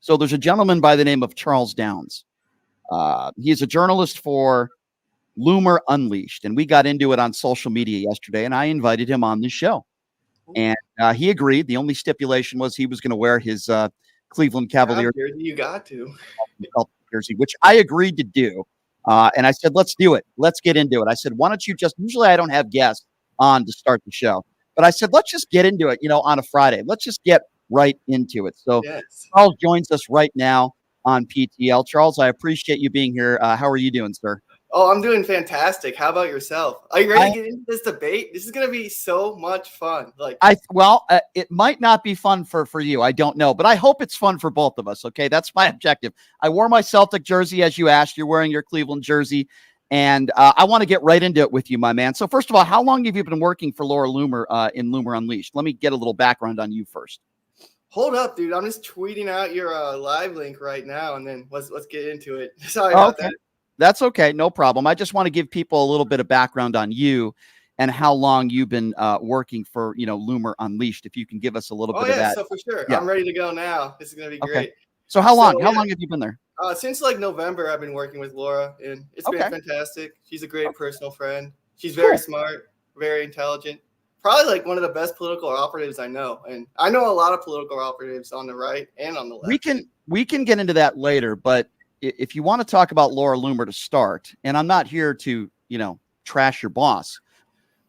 So there's a gentleman by the name of Charles Downs. He's a journalist for Loomer Unleashed, and we got into it on social media yesterday, and I invited him on this show. And he agreed. The only stipulation was he was going to wear his Cleveland Cavaliers you got to jersey, which I agreed to do. And I said, let's do it. Let's get into it. I said, why don't you usually I don't have guests on to start the show, but I said, let's just get into it, on a Friday. Let's just get right into it. So yes. Charles joins us right now on PTL. Charles, I appreciate you being here. How are you doing, sir? Oh, I'm doing fantastic. How about yourself? Are you ready to get into this debate? This is going to be so much fun. It might not be fun for you. I don't know, but I hope it's fun for both of us. Okay. That's my objective. I wore my Celtic jersey as you asked. You're wearing your Cleveland jersey. And I want to get right into it with you, my man. So first of all, how long have you been working for Laura Loomer in Loomer Unleashed? Let me get a little background on you first. Hold up, dude. I'm just tweeting out your live link right now, and then let's get into it. Sorry about that. That's okay. No problem. I just want to give people a little bit of background on you and how long you've been working for, Loomer Unleashed. If you can give us a little bit of that. So for sure. Yeah. I'm ready to go now. This is going to be great. So how long have you been there? Since November, I've been working with Laura, and it's been fantastic. She's a great personal friend. She's very smart, very intelligent. Probably one of the best political operatives I know. And I know a lot of political operatives on the right and on the left. We can get into that later, but if you want to talk about Laura Loomer to start, and I'm not here to, trash your boss,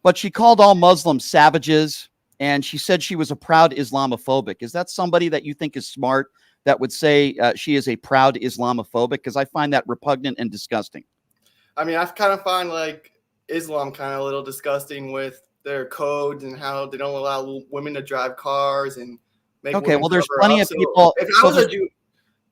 but she called all Muslims savages, and she said she was a proud Islamophobic. Is that somebody that you think is smart that would say she is a proud Islamophobic? Because I find that repugnant and disgusting. I mean, I kind of find Islam kind of a little disgusting with their codes and how they don't allow women to drive cars and make. Okay, well, there's plenty of people. If I was a Jew.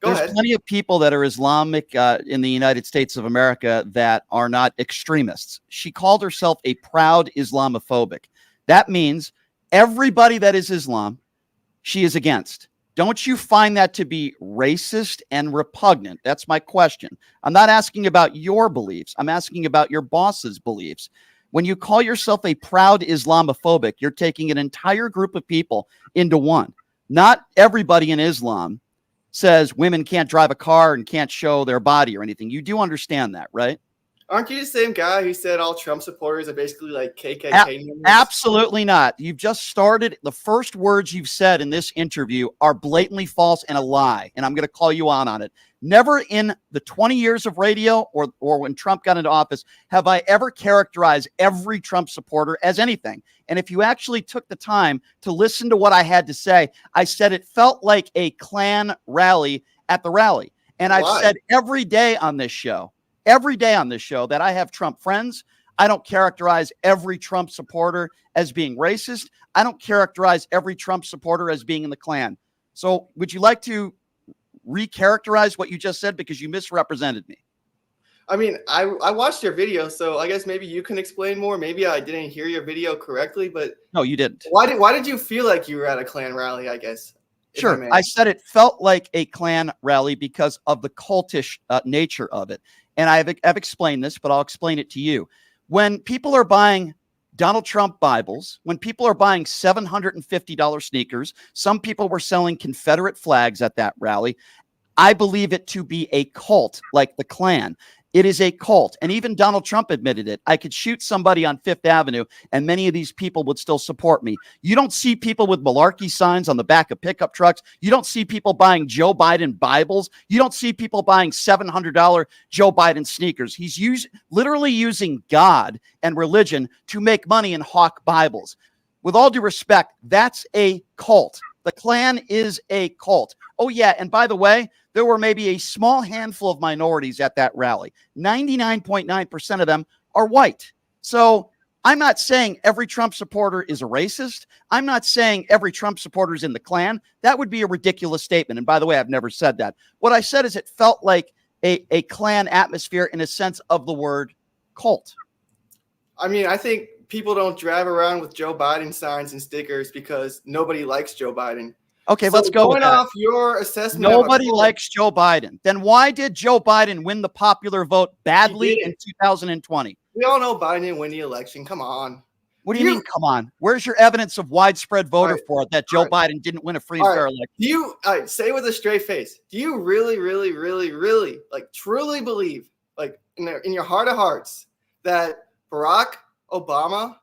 There's plenty of people that are Islamic in the United States of America that are not extremists. She called herself a proud Islamophobic. That means everybody that is Islam, she is against. Don't you find that to be racist and repugnant? That's my question. I'm not asking about your beliefs. I'm asking about your boss's beliefs. When you call yourself a proud Islamophobic, you're taking an entire group of people into one. Not everybody in Islam says women can't drive a car and can't show their body or anything. You do understand that, right? Aren't you the same guy who said all Trump supporters are basically KKK members? Absolutely not. You've just started. The first words you've said in this interview are blatantly false and a lie, and I'm going to call you on it. Never in the 20 years of radio or when Trump got into office have I ever characterized every Trump supporter as anything. And if you actually took the time to listen to what I had to say, I said it felt like a Klan rally at the rally. And I've said every day on this show that I have Trump friends. I don't characterize every Trump supporter as being racist. I don't characterize every Trump supporter as being in the Klan. So would you like to recharacterize what you just said, because you misrepresented me? I mean, I watched your video, so I guess maybe you can explain more. Maybe I didn't hear your video correctly, but no, you didn't. Why did you feel like you were at a Klan rally, I guess? Sure. I said it felt like a Klan rally because of the cultish nature of it. And I've explained this, but I'll explain it to you. When people are buying Donald Trump Bibles, when people are buying $750 sneakers, some people were selling Confederate flags at that rally. I believe it to be a cult like the Klan. It is a cult. And even Donald Trump admitted it. I could shoot somebody on Fifth Avenue and many of these people would still support me. You don't see people with malarkey signs on the back of pickup trucks. You don't see people buying Joe Biden Bibles. You don't see people buying $700 Joe Biden sneakers. He's literally using God and religion to make money and hawk Bibles. With all due respect, that's a cult. The Klan is a cult. Oh, yeah. And by the way, there were maybe a small handful of minorities at that rally. 99.9% of them are white. So I'm not saying every Trump supporter is a racist. I'm not saying every Trump supporter is in the Klan. That would be a ridiculous statement. And by the way, I've never said that. What I said is it felt like a Klan atmosphere in a sense of the word cult. I mean, I think people don't drive around with Joe Biden signs and stickers because nobody likes Joe Biden. Okay, let's go with that. Going off your assessment, nobody likes Joe Biden. Then why did Joe Biden win the popular vote badly in 2020? We all know Biden didn't win the election. Come on. What do you mean, come on? Where's your evidence of widespread voter fraud that Joe Biden didn't win a free and fair election? Do you say with a straight face, do you really, really, really, really, like, truly believe, like, in your heart of hearts, that Barack Obama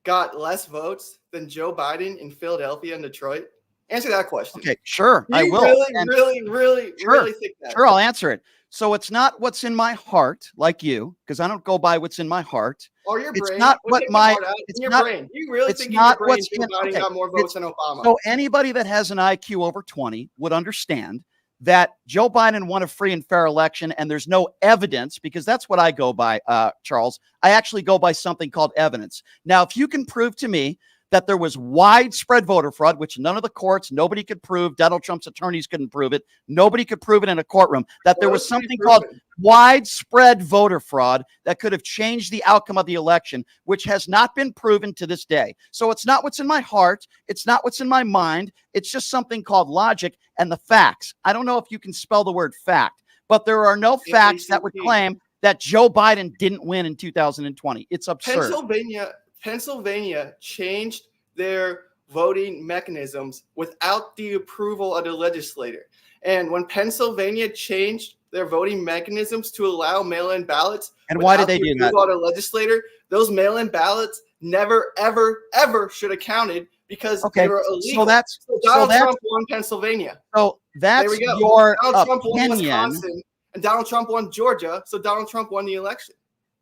got less votes than Joe Biden in Philadelphia and Detroit? Answer that question. Okay, sure, I will. Really think that? Sure, I'll answer it. So it's not what's in my heart, like you, because I don't go by what's in my heart. Or your brain. It's not what my. It's your brain. You really think in your brain Joe Biden got more votes than Obama? So anybody that has an IQ over 20 would understand that Joe Biden won a free and fair election, and there's no evidence, because that's what I go by, Charles. I actually go by something called evidence. Now, if you can prove to me that there was widespread voter fraud, which none of the courts, nobody could prove. Donald Trump's attorneys couldn't prove it. Nobody could prove it in a courtroom, that there was something called widespread voter fraud that could have changed the outcome of the election, which has not been proven to this day. So it's not what's in my heart. It's not what's in my mind. It's just something called logic and the facts. I don't know if you can spell the word fact, but there are no facts that would claim that Joe Biden didn't win in 2020. It's absurd. Pennsylvania changed their voting mechanisms without the approval of the legislator. And when Pennsylvania changed their voting mechanisms to allow mail-in ballots, and why did they do that? The legislator, those mail-in ballots never, ever, ever should have counted because they were illegal. So Donald Trump won Pennsylvania. So that's your Donald Trump won opinion. Wisconsin, and Donald Trump won Georgia. So Donald Trump won the election.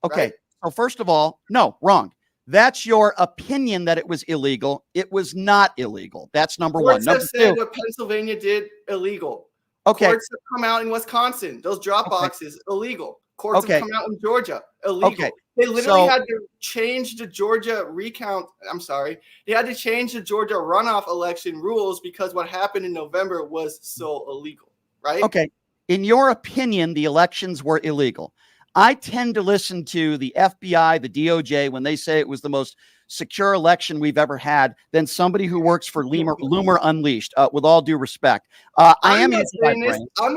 Okay. Right? So first of all, no, wrong. That's your opinion that it was illegal. It was not illegal. That's number one. Number two, said what Pennsylvania did illegal. Okay. Courts have come out in Wisconsin. Those drop boxes illegal. Courts have come out in Georgia illegal. Okay. They literally had to change the Georgia recount. I'm sorry. They had to change the Georgia runoff election rules because what happened in November was so illegal, right? Okay. In your opinion, the elections were illegal. I tend to listen to the FBI, the DOJ, when they say it was the most secure election we've ever had, than somebody who works for Loomer Unleashed, with all due respect. I'm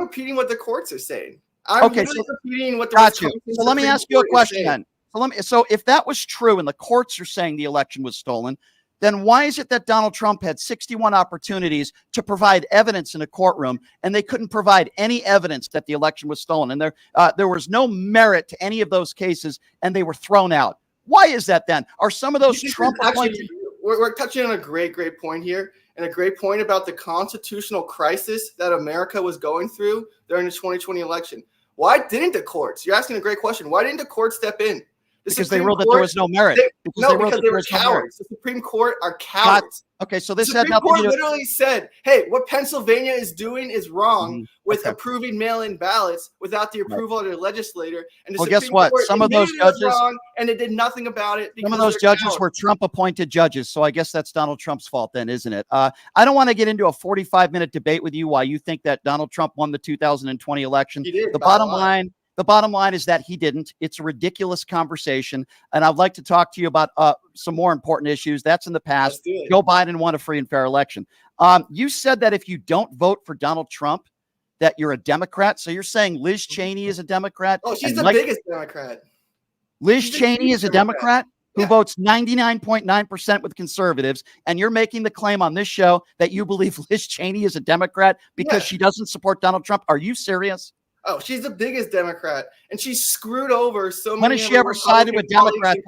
repeating what the courts are saying. I'm repeating what the got you. So let me ask you a question then. So if that was true and the courts are saying the election was stolen, then why is it that Donald Trump had 61 opportunities to provide evidence in a courtroom and they couldn't provide any evidence that the election was stolen? And there was no merit to any of those cases, and they were thrown out. Why is that then? Are some of those Trump appointed? We're touching on a great point here, and a great point about the constitutional crisis that America was going through during the 2020 election. Why didn't the courts? You're asking a great question. Why didn't the courts step in? Because they ruled that there was no merit. Because they were cowards. The Supreme Court are cowards. Okay, so this had nothing to do. The Supreme Court literally said, "Hey, what Pennsylvania is doing is wrong with approving mail-in ballots without the approval of the legislator." And the Supreme guess what? Court Some of those judges wrong, and they did nothing about it. Some of those judges were Trump-appointed judges, so I guess that's Donald Trump's fault, then, isn't it? I don't want to get into a 45-minute debate with you why you think that Donald Trump won the 2020 election. He did. The bottom line is that he didn't. It's a ridiculous conversation. And I'd like to talk to you about some more important issues. That's in the past. Joe Biden won a free and fair election. You said that if you don't vote for Donald Trump, that you're a Democrat. So you're saying Liz Cheney is a Democrat? Oh, she's the biggest Democrat. Liz Cheney is a Democrat who votes 99.9% with conservatives. And you're making the claim on this show that you believe Liz Cheney is a Democrat because she doesn't support Donald Trump. Are you serious? Oh, she's the biggest Democrat, and she screwed over so many. When has she ever sided with Democrats?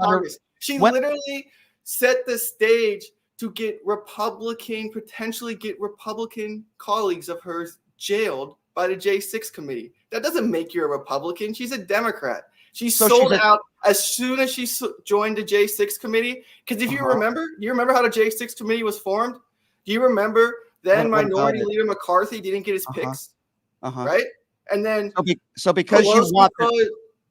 She literally set the stage to potentially get Republican colleagues of hers jailed by the J6 committee. That doesn't make you a Republican. She's a Democrat. She sold out as soon as she joined the J6 committee. Because if you remember how the J6 committee was formed? Do you remember then Minority Leader McCarthy didn't get his picks, right? And then because you want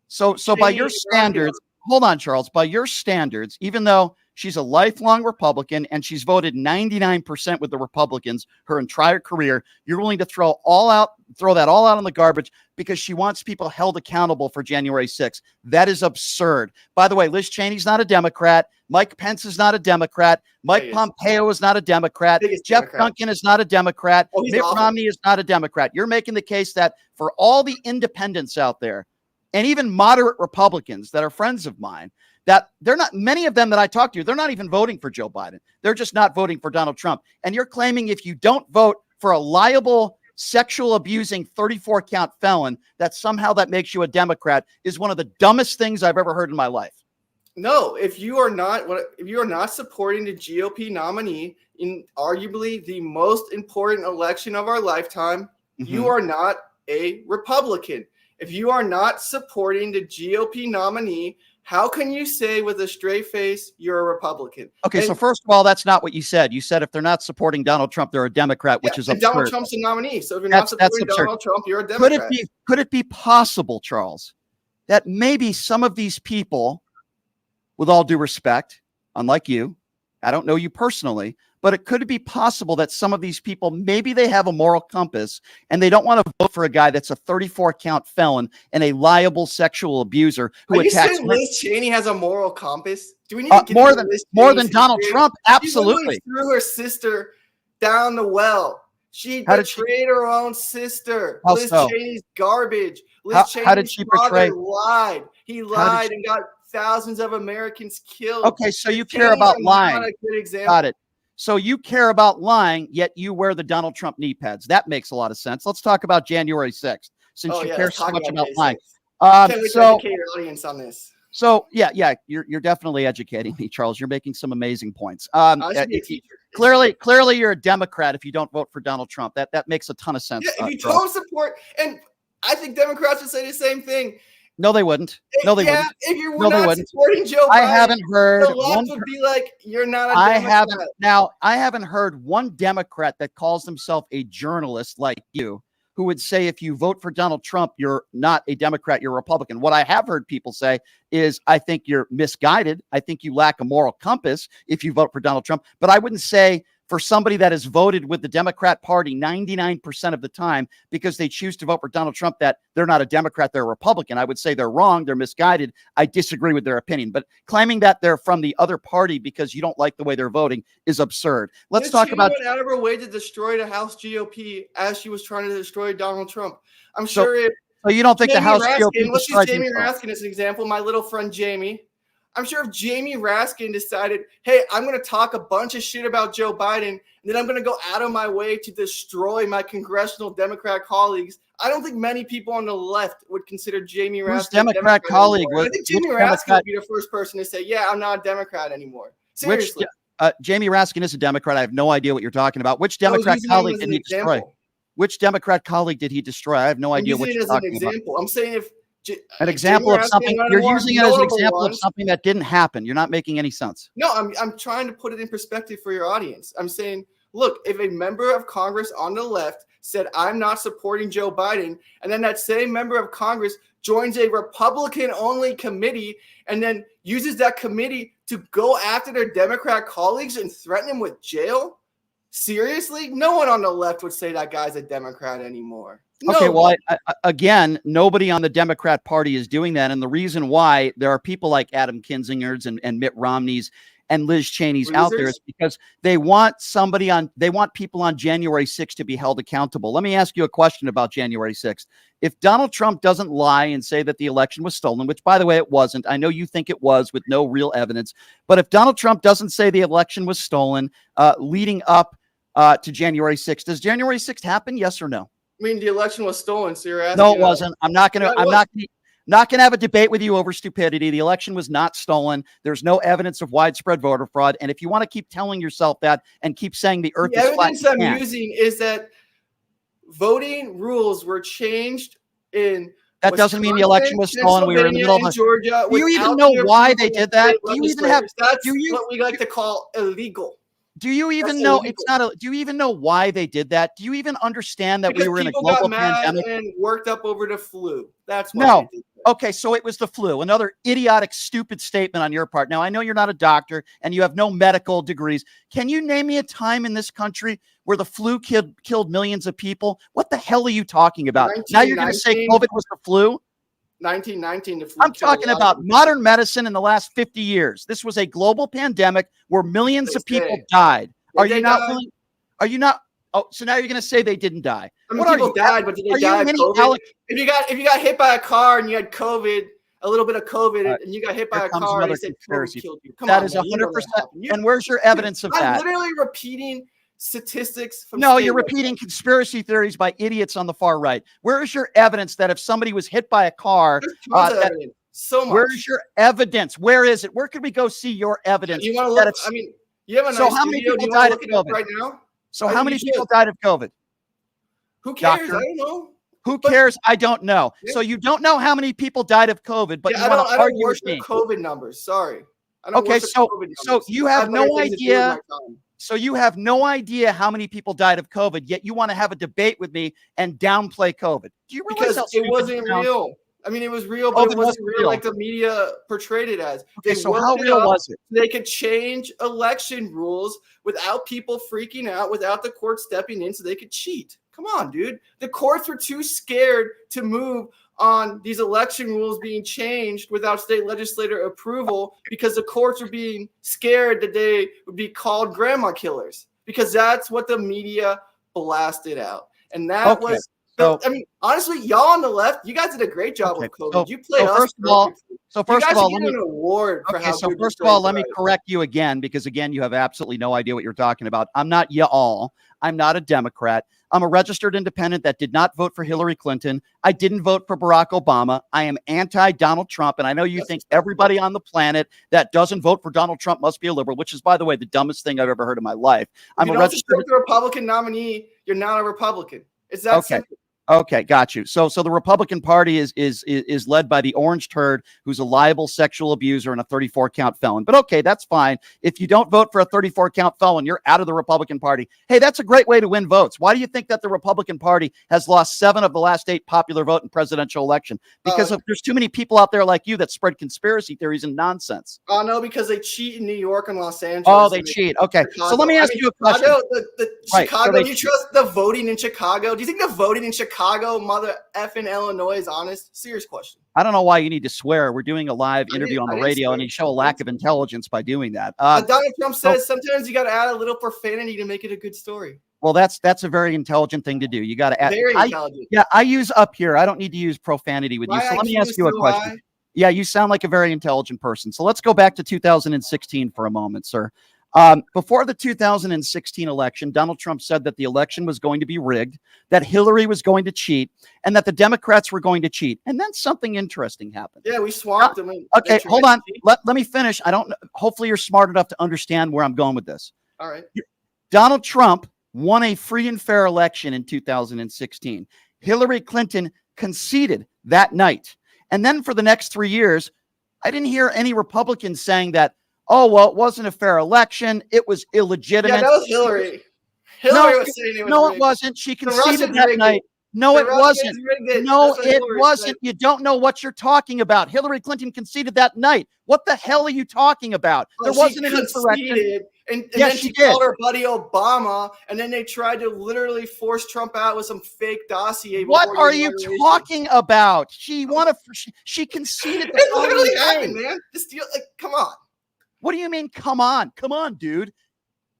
so by your standards, hold on, Charles, by your standards, even though she's a lifelong Republican and she's voted 99% with the Republicans her entire career, you're willing to throw that all out in the garbage because she wants people held accountable for January 6th. That is absurd. By the way, Liz Cheney's not a Democrat. Mike Pence is not a Democrat. Mike Pompeo is not a Democrat. Jeff Duncan is not a Democrat. Mitt Romney is not a Democrat. You're making the case that for all the independents out there, and even moderate Republicans that are friends of mine, that they're not, many of them that I talk to, they're not even voting for Joe Biden. They're just not voting for Donald Trump. And you're claiming if you don't vote for a liable, sexual abusing 34 count felon, that somehow that makes you a Democrat is one of the dumbest things I've ever heard in my life. No, if you are not supporting the GOP nominee in arguably the most important election of our lifetime, you are not a Republican. If you are not supporting the GOP nominee, how can you say with a straight face you're a Republican? Okay, so first of all, that's not what you said. You said if they're not supporting Donald Trump, they're a Democrat, which is absurd. Donald Trump's the nominee. So if you're not supporting Donald Trump, you're a Democrat. Could it be possible, Charles, that maybe some of these people, with all due respect, unlike you, I don't know you personally, but it could be possible that some of these people, maybe they have a moral compass and they don't want to vote for a guy that's a 34 count felon and a liable sexual abuser who attacks. Liz Cheney has a moral compass? Do we need to get more than Donald Trump? Absolutely. She threw her sister down the well. She betrayed her own sister. Liz Cheney's garbage. Liz Cheney's father lied. He lied and got thousands of Americans killed. Okay, so you care about lying. Not a good example. Got it. So you care about lying, yet you wear the Donald Trump knee pads. That makes a lot of sense. Let's talk about January 6th, since you care so much about lying. Can we educate your audience on this? So yeah, you're definitely educating me, Charles. You're making some amazing points. I should be a teacher. Clearly, you're a Democrat if you don't vote for Donald Trump. That makes a ton of sense. Yeah, if you don't support, and I think Democrats would say the same thing. No, they wouldn't. No, they wouldn't. If you were not supporting Joe Biden, I haven't heard the left would be like, you're not a Democrat. I haven't heard one Democrat that calls himself a journalist like you who would say if you vote for Donald Trump, you're not a Democrat, you're a Republican. What I have heard people say is, I think you're misguided. I think you lack a moral compass if you vote for Donald Trump. But I wouldn't say for somebody that has voted with the Democrat Party 99% of the time because they choose to vote for Donald Trump that they're not a Democrat, they're a Republican. I would say they're wrong, they're misguided. I disagree with their opinion. But claiming that they're from the other party because you don't like the way they're voting is absurd. Let's talk about. She went out of her way to destroy the House GOP as she was trying to destroy Donald Trump. I'm sure So you don't think the House GOP let's use Jamie Raskin as an example, my little friend Jamie. I'm sure if Jamie Raskin decided, hey, I'm going to talk a bunch of shit about Joe Biden, and then I'm going to go out of my way to destroy my congressional Democrat colleagues, I don't think many people on the left would consider Jamie Raskin a Democrat colleague. I think Jamie Raskin would be the first person to say, yeah, I'm not a Democrat anymore. Seriously. Jamie Raskin is a Democrat. I have no idea what you're talking about. Which Democrat colleague did he destroy? Which Democrat colleague did he destroy? I have no idea what you're talking about. I'm saying if an example of something you're using it as an example of something that didn't happen. You're not making any sense. No, I'm trying to put it in perspective for your audience. I'm saying, look, if a member of Congress on the left said, I'm not supporting Joe Biden, and then that same member of Congress joins a Republican-only committee and then uses that committee to go after their Democrat colleagues and threaten them with jail? Seriously? No one on the left would say that guy's a Democrat anymore. Okay, well, again, nobody on the Democrat Party is doing that. And the reason why there are people like Adam Kinzinger's and Mitt Romney's and Liz Cheney's out there is because they want people on January 6th to be held accountable. Let me ask you a question about January 6th. If Donald Trump doesn't lie and say that the election was stolen, which, by the way, it wasn't. I know you think it was with no real evidence. But if Donald Trump doesn't say the election was stolen leading up to January 6th, does January 6th happen? Yes or no? I mean, the election was stolen, so you're asking. No, it wasn't. I'm not going to have a debate with you over stupidity. The election was not stolen. There's no evidence of widespread voter fraud. And if you want to keep telling yourself that and keep saying the earth is flat, the evidence I'm using is that voting rules were changed in. That doesn't mean the election was stolen. We were in the middle of Georgia. Do you even know why they did that? Do you even have? That's what we like to call illegal. Do you even know it's not? Do you even know why they did that? Do you even understand that we were in a global pandemic and worked up over the flu? That's why. No. Okay, so it was the flu. Another idiotic, stupid statement on your part. Now, I know you're not a doctor and you have no medical degrees. Can you name me a time in this country where the flu killed millions of people? What the hell are you talking about? Now you're going to say COVID was the flu? 1919. The flu. I'm talking about modern medicine in the last 50 years. This was a global pandemic where millions of people died. Are you not? Oh, so now you're going to say they didn't die. I mean, people died, but did they die of COVID? If you got hit by a car and you had COVID, a little bit of COVID and you got hit by a car and they said COVID killed you. Come that on, is man, 100%. And where's your evidence of that? I'm literally repeating statistics from you're repeating conspiracy theories by idiots on the far right. Where is your evidence that if somebody was hit by a car, so much. Where's your evidence? Where is it? Where could we go see your evidence? You want to look? I mean, you have a nice how many people died of COVID right now? So how many people died of COVID? Who cares? I don't know. Who cares? I don't know. Yeah. So you don't know how many people died of COVID, but you want to argue with me. COVID numbers. Sorry. Okay, so you have no idea. So you have no idea how many people died of COVID, yet you want to have a debate with me and downplay COVID. Do you realize because it wasn't real? I mean, it was real, but it wasn't real like the media portrayed it as. Okay, so how real was it? They could change election rules without people freaking out, without the court stepping in so they could cheat. Come on, dude. The courts were too scared to move on these election rules being changed without state legislator approval because the courts were being scared that they would be called grandma killers because that's what the media blasted out. And that was I mean, honestly, y'all on the left, you guys did a great job with COVID. You played us. First of all, let me an award for how good first of all, let me correct you again, because again, you have absolutely no idea what you're talking about. I'm not y'all. I'm not a Democrat. I'm a registered independent that did not vote for Hillary Clinton. I didn't vote for Barack Obama. I am anti-Donald Trump. And I know you think everybody on the planet that doesn't vote for Donald Trump must be a liberal, which is, by the way, the dumbest thing I've ever heard in my life. I'm a registered Republican nominee. You're not a Republican. It's that simple. Okay, got you. So the Republican Party is led by the orange turd who's a liable sexual abuser and a 34 count felon. But okay, that's fine. If you don't vote for a 34 count felon, you're out of the Republican Party. Hey, that's a great way to win votes. Why do you think that the Republican Party has lost 7 of the last 8 popular vote in presidential election? Because there's too many people out there like you that spread conspiracy theories and nonsense. Oh no, because they cheat in New York and Los Angeles. Oh, they cheat. Okay, so let me ask you a question. Chicago, you trust the voting in Chicago? Do you think the voting in Chicago, mother effing Illinois, is honest? Serious question. I don't know why you need to swear. We're doing a live interview on the radio, and you show a lack of intelligence by doing that. Donald Trump says sometimes you got to add a little profanity to make it a good story. Well, that's a very intelligent thing to do. You got to add. Very intelligent. I use up here. I don't need to use profanity with you. So let me ask you a question. Yeah, you sound like a very intelligent person. So let's go back to 2016 for a moment, sir. Before the 2016 election, Donald Trump said that the election was going to be rigged, that Hillary was going to cheat, and that the Democrats were going to cheat. And then something interesting happened. Yeah, we swamped them. Okay, hold on. Let me finish. Hopefully you're smart enough to understand where I'm going with this. All right. Donald Trump won a free and fair election in 2016. Hillary Clinton conceded that night. And then for the next 3 years, I didn't hear any Republicans saying that, oh, well, it wasn't a fair election. It was illegitimate. Yeah, that was Hillary. Hillary was saying it was rigged. It wasn't. She conceded that night. No, it wasn't. No, it wasn't. You don't know what you're talking about. Hillary Clinton conceded that night. What the hell are you talking about? There wasn't an insurrection. And then she called her buddy Obama, and then they tried to literally force Trump out with some fake dossier. What are you talking about? She conceded. It literally happened, man. This deal, come on. What do you mean, come on? Come on, dude.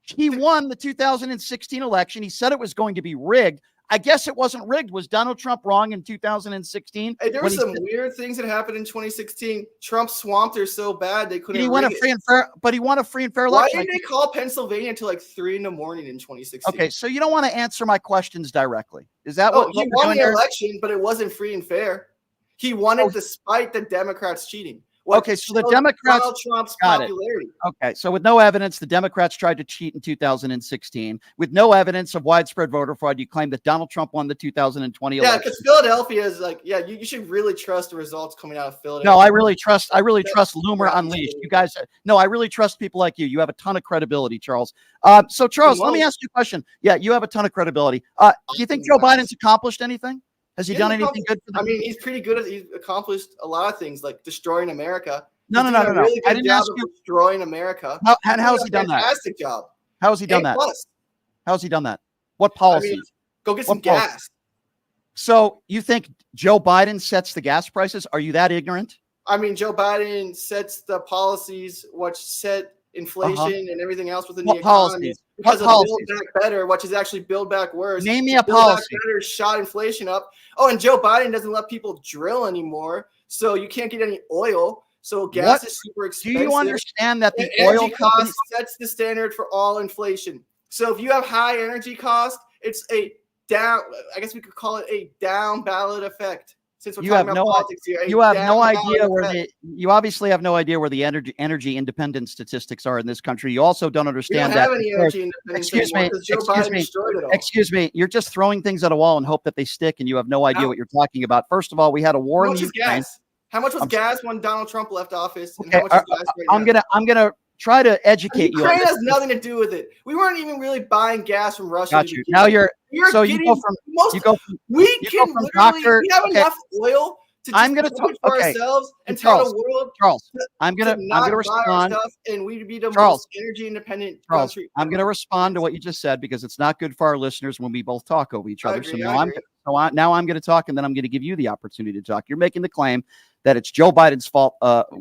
He won the 2016 election. He said it was going to be rigged. I guess it wasn't rigged. Was Donald Trump wrong in 2016? Hey, there were some weird things that happened in 2016. Trump swamped her so bad they couldn't. He won a free and fair, but he won a free and fair election. Why didn't they call Pennsylvania until like 3 a.m. in 2016? Okay, so you don't want to answer my questions directly. Is that what he won the election, but it wasn't free and fair. He won it despite the Democrats cheating. Okay, so the Democrats Donald Trump's popularity. Okay, so with no evidence, the Democrats tried to cheat in 2016. With no evidence of widespread voter fraud, you claim that Donald Trump won the 2020 election. Yeah, because Philadelphia is you should really trust the results coming out of Philadelphia. No, I really trust Loomer Unleashed. You guys, no, I really trust people like you. You have a ton of credibility, Charles. So Charles, let me ask you a question. Yeah, you have a ton of credibility. Do you think Joe Biden's accomplished anything? Has he done anything good for them? I mean, he's pretty good he's accomplished a lot of things, like destroying America. No. Really I didn't ask you destroying America. How has he done that? Fantastic job. How has he done that? How has he done that? What policies? Go get some gas. So you think Joe Biden sets the gas prices? Are you that ignorant? I mean, Joe Biden sets the policies which set inflation and everything else within the economy. Because of Build Back Better, which is actually Build Back Worse. Name me a policy. Build Back Better shot inflation up. Oh, and Joe Biden doesn't let people drill anymore. so you can't get any oil. So gas is super expensive. Do you understand that the energy oil cost sets the standard for all inflation? So if you have high energy cost, it's a down. I guess we could call it a down ballot effect. Since we're talking about politics here, you have no idea where you obviously have no idea where the energy independence statistics are in this country. You also don't understand that. Have any energy independence excuse me. You're just throwing things at a wall and hope that they stick, and you have no idea what you're talking about. First of all, we had a war in Ukraine. How much was gas when Donald Trump left office? Okay, I'm gonna try to educate you. Ukraine has nothing to do with it. We weren't even really buying gas from Russia. Got you. Now you go from we have enough oil to just cook it for ourselves and tell the world. Charles, I'm gonna respond. And we'd be the most energy independent country. I'm gonna respond to what you just said because it's not good for our listeners when we both talk over each other. Now I'm going to talk, and then I'm going to give you the opportunity to talk. You're making the claim that it's Joe Biden's fault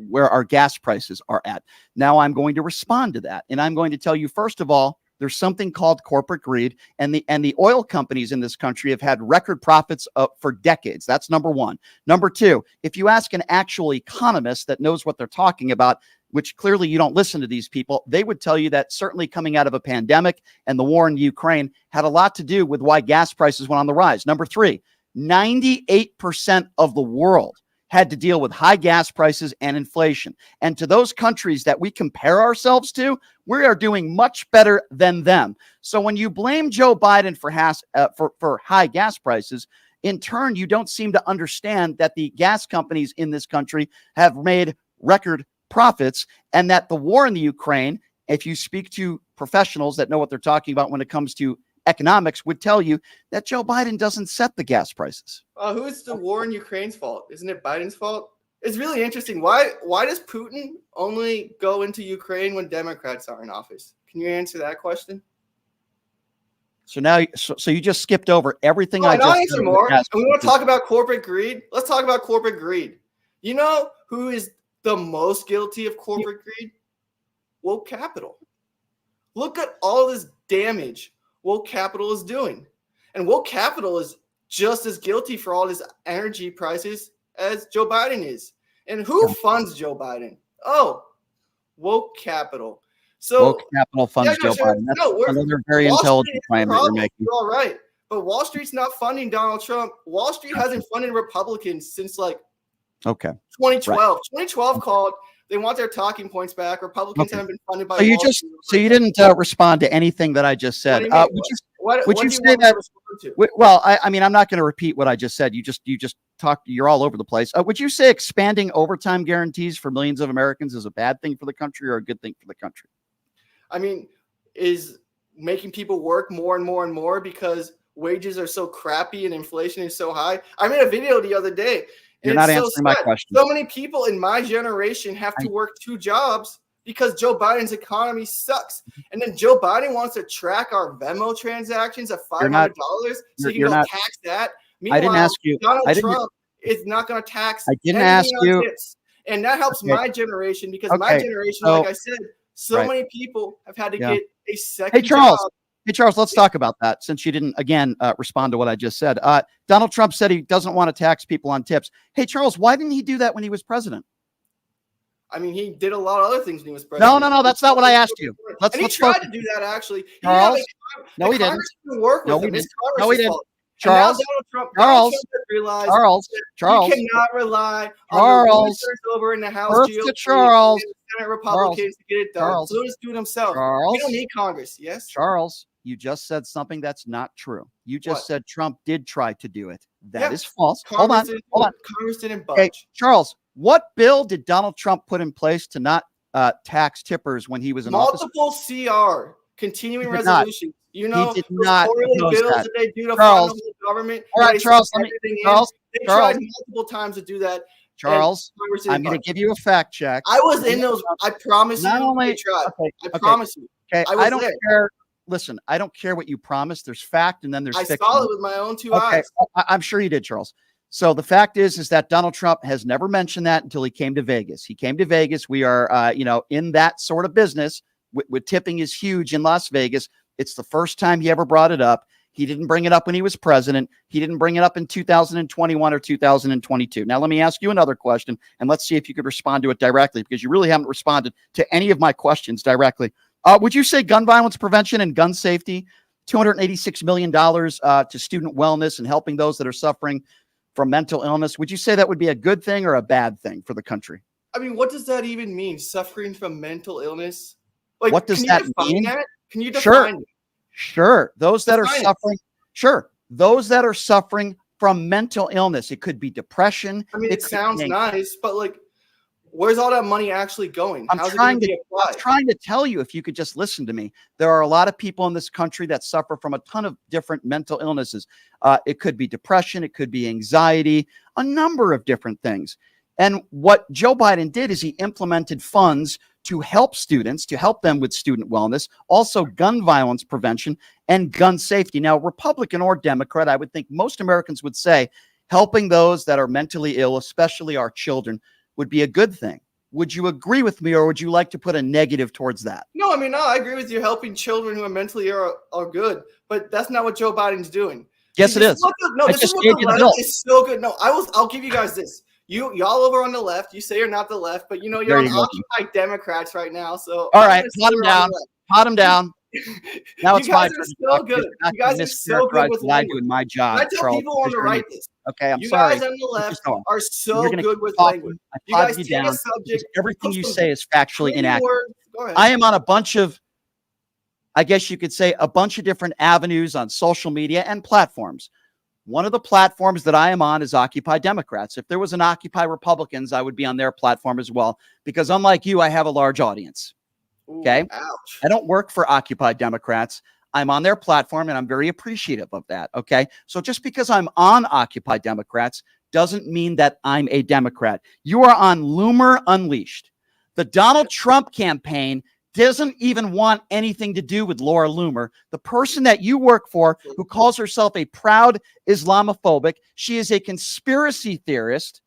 where our gas prices are at. Now I'm going to respond to that, and I'm going to tell you, first of all, there's something called corporate greed, and the oil companies in this country have had record profits for decades. That's number one. Number two, if you ask an actual economist that knows what they're talking about, which clearly you don't listen to these people, they would tell you that certainly coming out of a pandemic and the war in Ukraine had a lot to do with why gas prices went on the rise. Number three, 98% of the world had to deal with high gas prices and inflation. And to those countries that we compare ourselves to, we are doing much better than them. So when you blame Joe Biden for high gas prices, in turn, you don't seem to understand that the gas companies in this country have made record profits, and that the war in the Ukraine, if you speak to professionals that know what they're talking about when it comes to economics, would tell you that Joe Biden doesn't set the gas prices. Who's the war in Ukraine's fault? Isn't it Biden's fault? It's really interesting. Why does Putin only go into Ukraine when Democrats are in office? Can you answer that question? So now, so you just skipped over everything I just said. Answer more. And we want to talk about corporate greed. Let's talk about corporate greed. You know who is the most guilty of corporate greed? Woke capital. Look at all this damage woke capital is doing. And woke capital is just as guilty for all these energy prices as Joe Biden is. And who funds Joe Biden? Oh, woke capital. So woke capital funds Joe Biden. That's another very intelligent claim that you're making. You're all right. But Wall Street's not funding Donald Trump. Wall Street hasn't funded Republicans since 2012. Right. 2012 called. They want their talking points back. Republicans haven't been funded by. So you didn't respond to anything that I just said. Would you say that? Well, I mean, I'm not going to repeat what I just said. You just talked. You're all over the place. Would you say expanding overtime guarantees for millions of Americans is a bad thing for the country or a good thing for the country? I mean, is making people work more and more and more because wages are so crappy and inflation is so high. I made a video the other day. You're not answering my question. So many people in my generation have to work 2 jobs because Joe Biden's economy sucks. And then Joe Biden wants to track our Venmo transactions of $500 so he can tax that. Meanwhile, I didn't ask you. Donald Trump is not going to tax. I didn't ask you. Tips. And that helps my generation because my generation, like I said, many people have had to get a second job. Hey, Charles, let's talk about that since you didn't, again, respond to what I just said. Donald Trump said he doesn't want to tax people on tips. Hey, Charles, why didn't he do that when he was president? I mean, he did a lot of other things when he was president. No, that's not what I asked you. He tried to do that, actually. Charles, no, he didn't. No, he didn't. Charles, Charles, he cannot rely on the leaders over in the House GOP and the Senate Republicans to get it done. So just do it himself. We don't need Congress. Yes, Charles. You just said something that's not true. You just said Trump did try to do it. That is false. Hold on. Congress didn't budge. Hey, Charles, what bill did Donald Trump put in place to not tax tippers when he was in office? Multiple CR, continuing resolutions. You know, he did not bills that they do to fund the government. All right, Charles. They tried multiple times to do that. Charles, I'm going to give you a fact check. I was in those. I promise you. They tried. I promise you. Okay, I don't care. Listen, I don't care what you promised. There's fact, and then there's fiction. I saw it with my own 2 eyes. I'm sure you did, Charles. So the fact is that Donald Trump has never mentioned that until he came to Vegas. He came to Vegas. We are, in that sort of business. With tipping is huge in Las Vegas. It's the first time he ever brought it up. He didn't bring it up when he was president. He didn't bring it up in 2021 or 2022. Now, let me ask you another question, and let's see if you could respond to it directly, because you really haven't responded to any of my questions directly. Would you say gun violence prevention and gun safety, $286 million to student wellness and helping those that are suffering from mental illness, would you say that would be a good thing or a bad thing for the country? I mean, what does that even mean? Suffering from mental illness? Like, what does that mean? Can you define it? Sure. Those that are suffering. Sure. Those that are suffering from mental illness. It could be depression. I mean, it sounds nice, but like, where's all that money actually going? I'm trying to tell you, if you could just listen to me, there are a lot of people in this country that suffer from a ton of different mental illnesses. It could be depression. It could be anxiety, a number of different things. And what Joe Biden did is he implemented funds to help students, to help them with student wellness, also gun violence prevention and gun safety. Now, Republican or Democrat, I would think most Americans would say helping those that are mentally ill, especially our children, would be a good thing. Would you agree with me, or would you like to put a negative towards that? No, I mean, no, I agree with you. Helping children who are mentally ill are good, but that's not what Joe Biden's doing. Yes, it is. This is what the left is so good. No, I'll give you guys this. Y'all over on the left, you say you're not the left, but you're on Occupy Democrats right now. So all right, pot him down. Pot him down. Now it's my turn. So good. You guys are so good with what I do in my job. I tell people on the right this. Okay, I'm sorry. You guys on the left are so good with language. You guys take a subject. Everything you say is factually inaccurate. I am on a bunch of, I guess you could say, a bunch of different avenues on social media and platforms. One of the platforms that I am on is Occupy Democrats. If there was an Occupy Republicans, I would be on their platform as well, because unlike you, I have a large audience. Okay. Ooh, ouch. I don't work for Occupy Democrats. I'm on their platform and I'm very appreciative of that. Okay. So just because I'm on Occupy Democrats doesn't mean that I'm a Democrat. You are on Loomer Unleashed. The Donald Trump campaign doesn't even want anything to do with Laura Loomer, the person that you work for, who calls herself a proud Islamophobic. She is a conspiracy theorist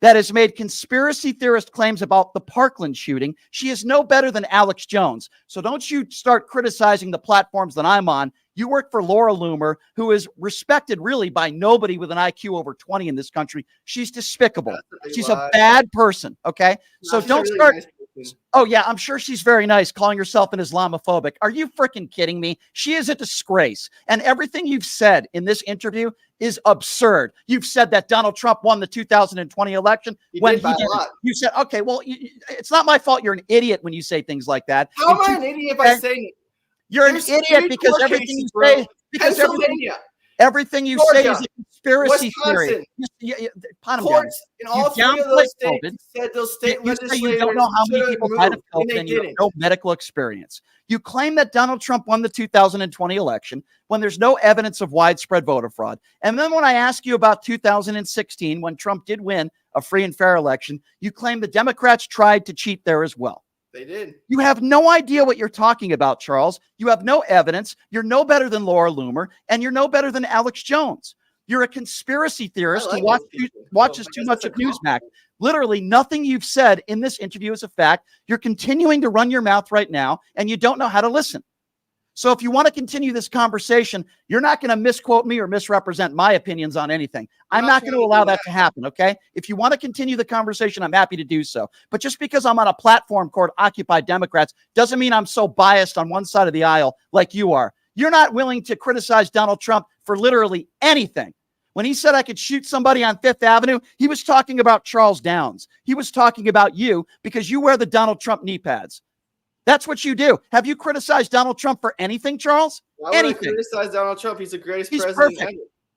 that has made conspiracy theorist claims about the Parkland shooting. She is no better than Alex Jones. So don't you start criticizing the platforms that I'm on. You work for Laura Loomer, who is respected really by nobody with an IQ over 20 in this country. She's despicable. She's a bad person. Okay. So don't start. Oh, yeah, I'm sure she's very nice, calling herself an Islamophobic. Are you freaking kidding me? She is a disgrace. And everything you've said in this interview is absurd. You've said that Donald Trump won the 2020 election when he didn't. You said, okay, well, it's not my fault. You're an idiot when you say things like that. How am I an idiot by saying it? You're an idiot because everything you say, because everything you say is a conspiracy theory. Courts in all three of those states said those state legislators you don't know how many people died of COVID and you have no medical experience. You claim that Donald Trump won the 2020 election when there's no evidence of widespread voter fraud. And then when I ask you about 2016, when Trump did win a free and fair election, you claim the Democrats tried to cheat there as well. They did. You have no idea what you're talking about, Charles. You have no evidence. You're no better than Laura Loomer, and you're no better than Alex Jones. You're a conspiracy theorist who watches too much of Newsmax. Literally nothing you've said in this interview is a fact. You're continuing to run your mouth right now, and you don't know how to listen. So if you want to continue this conversation, you're not going to misquote me or misrepresent my opinions on anything. I'm not going to allow that to happen, okay? If you want to continue the conversation, I'm happy to do so. But just because I'm on a platform called Occupy Democrats doesn't mean I'm so biased on one side of the aisle like you are. You're not willing to criticize Donald Trump for literally anything. When he said I could shoot somebody on Fifth Avenue, he was talking about Charles Downs. He was talking about you because you wear the Donald Trump knee pads. That's what you do. Have you criticized Donald Trump for anything, Charles? Why would I criticize Donald Trump? He's the greatest president perfect. Ever.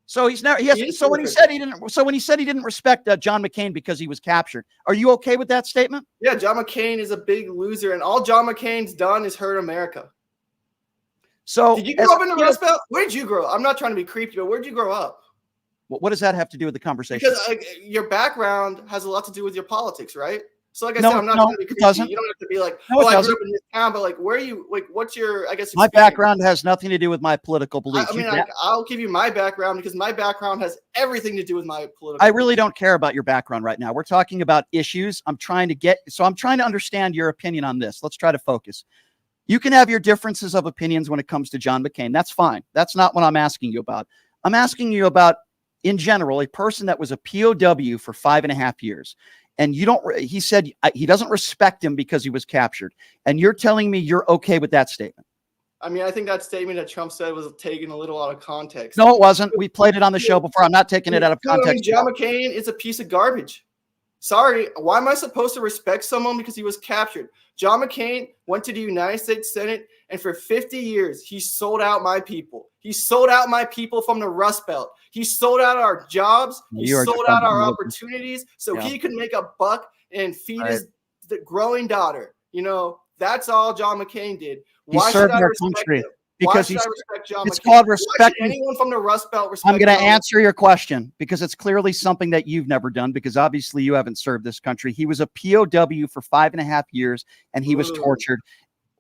So he's never. So when he said he didn't respect John McCain because he was captured, are you okay with that statement? Yeah, John McCain is a big loser, and all John McCain's done is hurt America. So did you grow up in the Rust Belt? Where did you grow up? I'm not trying to be creepy, but where did you grow up? What does that have to do with the conversation? Because your background has a lot to do with your politics, right? So like I said, I'm not trying to be creepy. You don't have to be like, I grew up in this town, but like, where are you, like, what's your, I guess. My background has nothing to do with my political beliefs. I mean, I'll give you my background because my background has everything to do with my political. I really don't care about your background right now. We're talking about issues. I'm trying to understand your opinion on this. Let's try to focus. You can have your differences of opinions when it comes to John McCain. That's fine. That's not what I'm asking you about. I'm asking you about, in general, a person that was a POW for 5.5 years. And he said he doesn't respect him because he was captured. And you're telling me you're okay with that statement? I mean, I think that statement that Trump said was taken a little out of context. No, it wasn't. We played it on the show before. I'm not taking it out of context. I mean, John McCain is a piece of garbage. Sorry, why am I supposed to respect someone because he was captured? John McCain went to the United States Senate, and for 50 years, he sold out my people. He sold out my people from the Rust Belt. He sold out our jobs. He sold out our opportunities so he could make a buck and feed the growing daughter. You know, that's all John McCain did. Why should I respect him? Because I respect John McCain? It's called respect. Anyone from the Rust Belt respect? I'm going to answer your question because it's clearly something that you've never done, because obviously you haven't served this country. He was a POW for 5.5 years and he was tortured.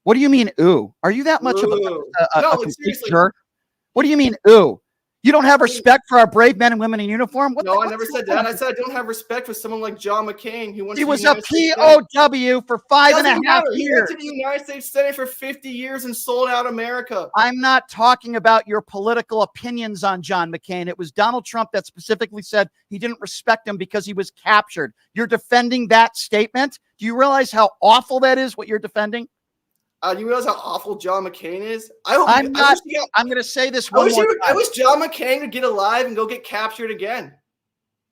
What do you mean, ooh? Are you that much of a complete jerk? What do you mean, ooh? You don't have respect for our brave men and women in uniform? No, I never said that. I said I don't have respect for someone like John McCain. He was a POW for 5.5 years. He went to the United States Senate for 50 years and sold out America. I'm not talking about your political opinions on John McCain. It was Donald Trump that specifically said he didn't respect him because he was captured. You're defending that statement? Do you realize how awful that is, what you're defending? You realize how awful John McCain is? I'm going to say this one more time. I wish John McCain would get alive and go get captured again.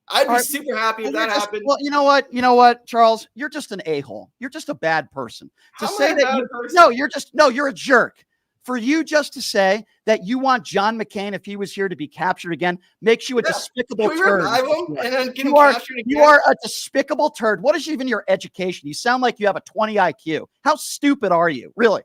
I'd be super happy if that happened. Well, you know what, Charles? You're just an a-hole. You're just a bad person. You're a jerk. For you just to say that you want John McCain, if he was here, to be captured again, makes you a despicable turd. You are a despicable turd. What is even your education? You sound like you have a 20 IQ. How stupid are you? Really?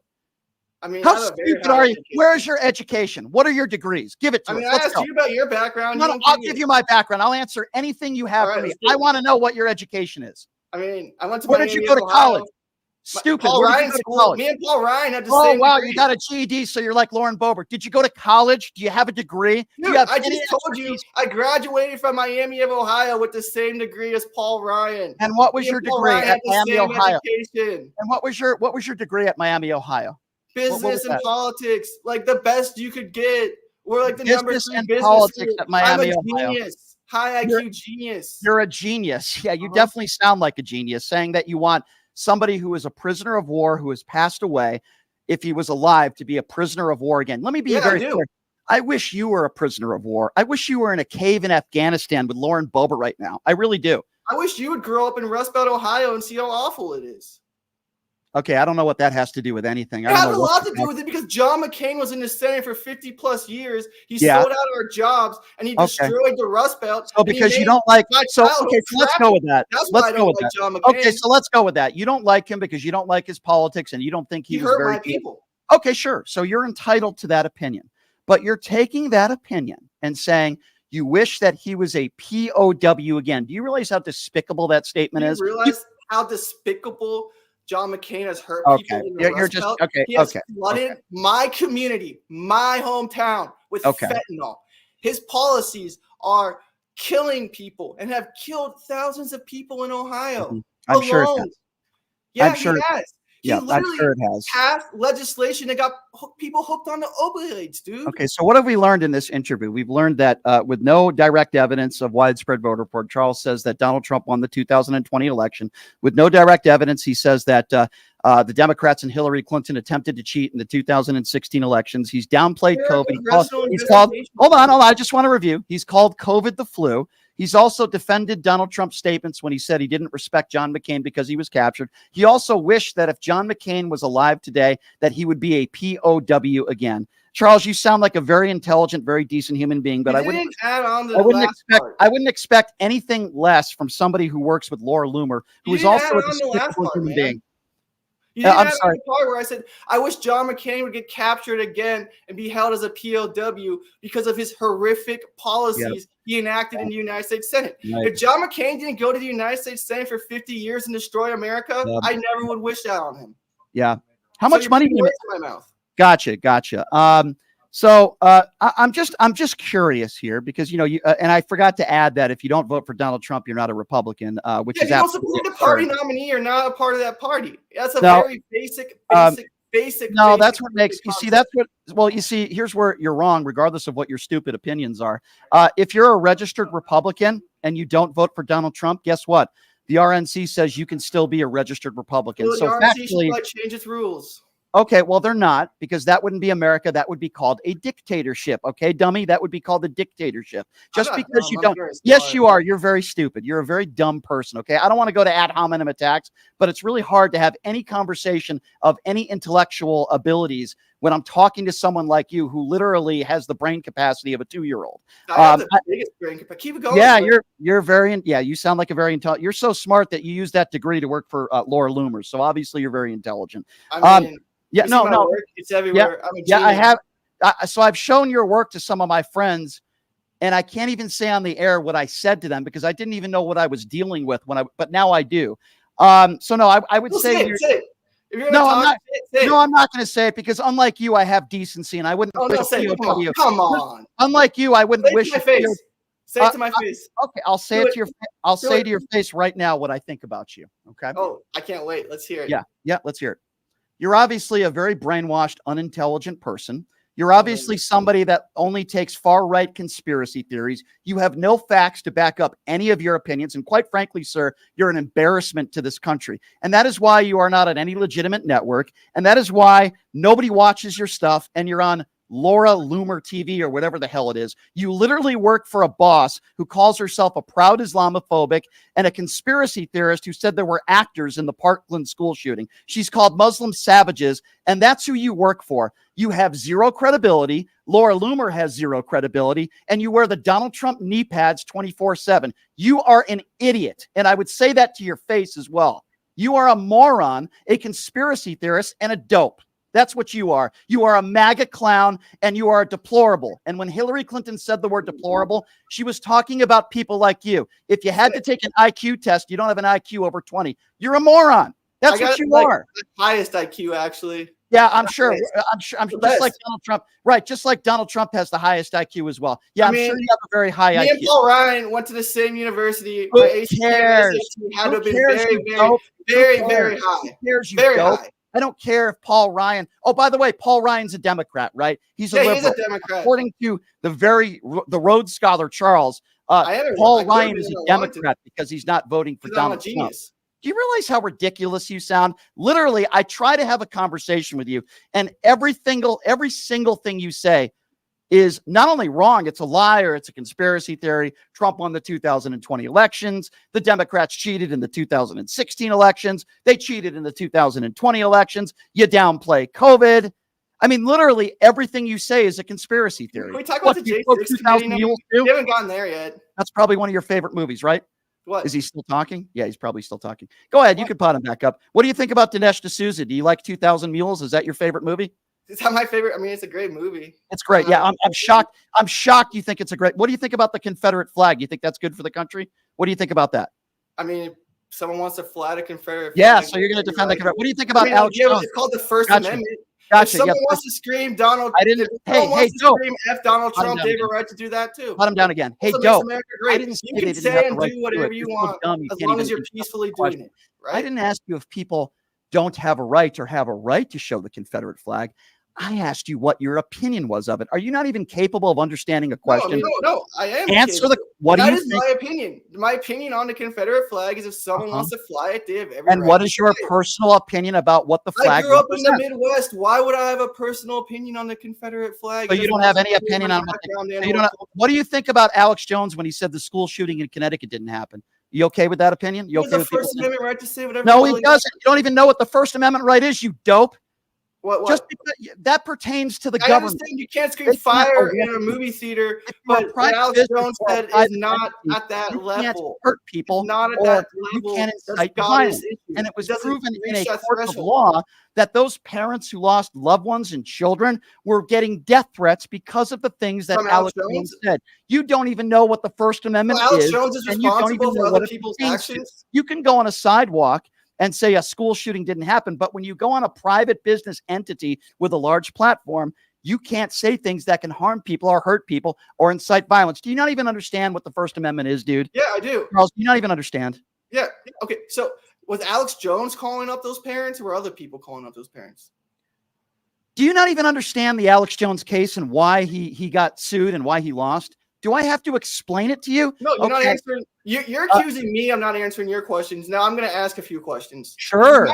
I mean, how stupid are you? Where is your education? What are your degrees? Give it to us. I asked you about your background. No, I'll give you my background. I'll answer anything you have for me. I want to know what your education is. I mean, I went to Where did you go to college? Stupid. Paul Ryan school. Me and Paul Ryan had the same. Oh wow, degree. You got a GED, so you're like Lauren Boebert. Did you go to college? Do you have a degree? Dude, I just told you I graduated from Miami of Ohio with the same degree as Paul Ryan. And what was your degree at Miami, Ohio? And what was your degree at Miami, Ohio? Business and politics, like the best you could get. We're like the business number 3 and business politics at Miami, I'm a Ohio. Genius, high IQ genius. You're a genius. Yeah, you definitely sound like a genius. Saying that you want somebody who is a prisoner of war who has passed away, if he was alive, to be a prisoner of war again. Let me be very clear. I wish you were a prisoner of war. I wish you were in a cave in Afghanistan with Lauren Boebert right now. I really do. I wish you would grow up in Rust Belt, Ohio, and see how awful it is. Okay, I don't know what that has to do with anything. It has a lot to do with it because John McCain was in the Senate for 50 plus years. He sold out our jobs and he destroyed the Rust Belt. So because you don't like, so let's go with that. That's why I don't like John McCain. Okay, so let's go with that. You don't like him because you don't like his politics and you don't think he was hurt my people. Okay, sure. So you're entitled to that opinion, but you're taking that opinion and saying you wish that he was a POW again. Do you realize how despicable that statement is? Do you realize how despicable John McCain has hurt people in the Rust Belt? He has flooded my community, my hometown, with fentanyl. His policies are killing people and have killed thousands of people in Ohio. I'm sure it has. Yeah, he has. Yeah, I'm sure it has. Passed legislation that got people hooked on the opioids, dude. Okay, so what have we learned in this interview? We've learned that with no direct evidence of widespread voter fraud, Charles says that Donald Trump won the 2020 election. With no direct evidence, he says that the Democrats and Hillary Clinton attempted to cheat in the 2016 elections. He's downplayed COVID. Hold on. I just want to review. He's called COVID the flu. He's also defended Donald Trump's statements when he said he didn't respect John McCain because he was captured. He also wished that if John McCain was alive today, that he would be a POW again. Charles, you sound like a very intelligent, very decent human being, but I wouldn't expect anything less from somebody who works with Laura Loomer, who is also a despicable human being. I'm sorry. The part where I said I wish John McCain would get captured again and be held as a POW because of his horrific policies he enacted in the United States Senate. If John McCain didn't go to the United States Senate for 50 years and destroy America, I never would wish that on him. Yeah. How much money do you make? My mouth. Gotcha. So I'm just curious here because and I forgot to add that if you don't vote for Donald Trump, you're not a Republican, which is absolutely. If you don't support the party nominee, you're not a part of that party. That's a very basic basic. No, basic that's what makes you see. That's concept. what. Well, you see, here's where you're wrong, regardless of what your stupid opinions are. If you're a registered Republican and you don't vote for Donald Trump, guess what? The RNC says you can still be a registered Republican. Well, the So RNC should factually, probably change its rules. okay, well, they're not, because that wouldn't be America. That would be called a dictatorship. Okay, dummy, that would be called a dictatorship. Just I'm not because dumb, you I'm don't. very Yes, smart. you are. You're very stupid. You're a very dumb person. Okay, I don't want to go to ad hominem attacks, but it's really hard to have any conversation of any intellectual abilities when I'm talking to someone like you who literally has the brain capacity of a 2-year-old. I have the biggest brain capacity. Keep it going. Yeah, but you're very yeah. You sound like a very intelligent. You're so smart that you use that degree to work for Laura Loomer. So obviously you're very intelligent. I mean, Yeah, you see my no. work? It's everywhere. I'm a Yeah, I genius. have. So I've shown your work to some of my friends, and I can't even say on the air what I said to them because I didn't even know what I was dealing with but now I do. So no, I would Well, say say it. If you're no, gonna I'm talk, not. say it. No, I'm not going to say it because unlike you, I have decency, and I wouldn't Oh, wish no, say it. POW. Come on. Unlike you, I wouldn't Say it wish to my face. Say it to my face. Okay, I'll say Do it to your. I'll Do say it. to your face right now what I think about you. Okay. Oh, I can't wait. Let's hear it. Yeah. Let's hear it. You're obviously a very brainwashed, unintelligent person. You're obviously somebody that only takes far-right conspiracy theories. You have no facts to back up any of your opinions. And quite frankly, sir, you're an embarrassment to this country. And that is why you are not on any legitimate network. And that is why nobody watches your stuff and you're on Laura Loomer TV or whatever the hell it is. You literally work for a boss who calls herself a proud Islamophobic and a conspiracy theorist who said there were actors in the Parkland school shooting. She's called Muslim savages, and that's who you work for. You have zero credibility. Laura Loomer has zero credibility, and you wear the Donald Trump knee pads 24/7. You are an idiot, and I would say that to your face as well. You are a moron, a conspiracy theorist, and a dope. That's what you are. You are a MAGA clown and you are deplorable. And when Hillary Clinton said the word deplorable, she was talking about people like you. If you had to take an IQ test, you don't have an IQ over 20. You're a moron. That's what you are. The highest IQ, actually. Yeah, I'm sure. I'm The just best. like Donald Trump. Right. Just like Donald Trump has the highest IQ as well. Yeah, I'm sure you have a very high me IQ. and Paul Ryan went to the same university. Who My ACT cares? had to have been cares, very, you dope? very, Who very cares? high. Who cares, you Very dope? high. I don't care if Paul Ryan. Oh, by the way, Paul Ryan's a Democrat, right? He's a liberal. He's a Democrat. According to the Rhodes Scholar Charles, Paul Ryan is a Democrat because he's not voting for Donald Trump. Do you realize how ridiculous you sound? Literally, I try to have a conversation with you, and every single thing you say is not only wrong, it's a lie or it's a conspiracy theory. Trump won the 2020 elections. The Democrats cheated in the 2016 elections. They cheated in the 2020 elections. You downplay COVID. I mean, literally everything you say is a conspiracy theory. Can we talk about the J6 committee? We haven't gotten there yet. That's probably one of your favorite movies, right? What? Is he still talking? Yeah, he's probably still talking. Go ahead. You can pot him back up. What do you think about Dinesh D'Souza? Do you like 2000 Mules? Is that your favorite movie? It's not my favorite. I mean, it's a great movie. It's great. Yeah, I'm shocked. I'm shocked you think it's a great. What do you think about the Confederate flag? You think that's good for the country? What do you think about that? I mean, if someone wants to fly the Confederate flag. Yeah, so you're going to defend the Confederate. What do you think about Alex Jones? It's called the First Amendment. Gotcha. If someone wants to scream Donald, scream F Donald Trump, they have a right to do that too. Put him down again. Hey, Joe. I didn't say you can say and do whatever you want as long as you're peacefully doing it. Right? I didn't ask you if people don't have a right or have a right to show the Confederate flag. I asked you what your opinion was of it. Are you not even capable of understanding a question? No, I am. Answer the. What do you think? That is my opinion. My opinion on the Confederate flag is if someone wants to fly it, they have every right. And what is your personal opinion about what the flag? I grew up in the Midwest. Why would I have a personal opinion on the Confederate flag? So you don't have any opinion on what do you think about Alex Jones when he said the school shooting in Connecticut didn't happen? You okay with that opinion? You okay with the First Amendment right to say whatever? No, he doesn't. You don't even know what the First Amendment right is, you dope. What? Just because that pertains to the I government. Understand you can't scream fire in a movie theater, but what Alex Jones said is not at that level. Can't hurt people. It's not at that level. You can't incite violence. And it was proven in a court of law that those parents who lost loved ones and children were getting death threats because of the things that Alex Jones said. You don't even know what the First Amendment is. Alex Jones is responsible for other people's actions. You can go on a sidewalk and say a school shooting didn't happen. But when you go on a private business entity with a large platform, you can't say things that can harm people or hurt people or incite violence. Do you not even understand what the First Amendment is, dude? Yeah, I do. Charles, do you not even understand? Yeah. Okay. So was Alex Jones calling up those parents or were other people calling up those parents? Do you not even understand the Alex Jones case and why he got sued and why he lost? Do I have to explain it to you? No, you're not answering. You're accusing me. I'm not answering your questions. Now I'm going to ask a few questions. Sure.